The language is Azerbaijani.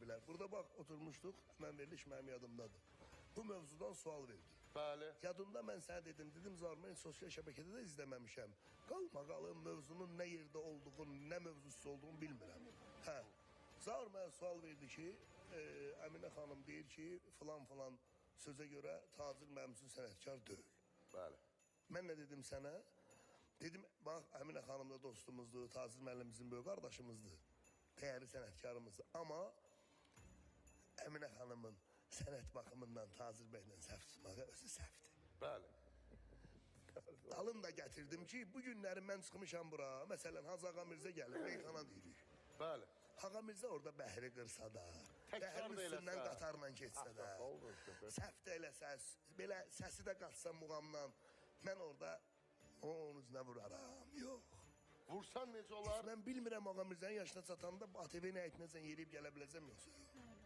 bilər. Burada bax, oturmuşduq, mən veriliş mənim yadımdadır. Bu mövzudan sual verdi. Bəli. Yadımda mən sənə dedim Zarman sosial şəbəkədə də izləməmişəm. Qalmaqalım mövzunun nə yerdə olduğunu, nə mövzusu olduğunu bilmirəm. Hə, Zarman sual verdi ki, Əminə xanım deyir ki, filan sözə görə Tacir mənim üçün sənətkar deyil. Bəli. Mən nə dedim sənə? Dedim, bax, Əminə xanım da dostumuzdur, Tacir müəllimimizin böyük qardaşımızdır, dəyərli sənətkarımızdır. Amma Əminə xanımın sənət baxımından Tacir bəylə səhv tutmağı özü səhvdir. Bəli. Dalım da gətirdim ki, bu günləri mən çıxmışam bura. Məsələn, Hacı Ağa Mirzə gəlir, meyxana deyirik. Bəli. Ağa Mirzə orada bəhri qırsa da, Təkrar bəhrin da üstündən eləsə. qatarla keçsə də, səhv də eləsə, belə səsi də qaçsa muğamdan, mən orada onun üzünə vuraram. Yox. Vursan necə olar? Mən bilmirəm Ağa Mirzənin yaşına çatanda ATV-nin həyətinəcən yeriyib gələ biləcəm yoxsa yox.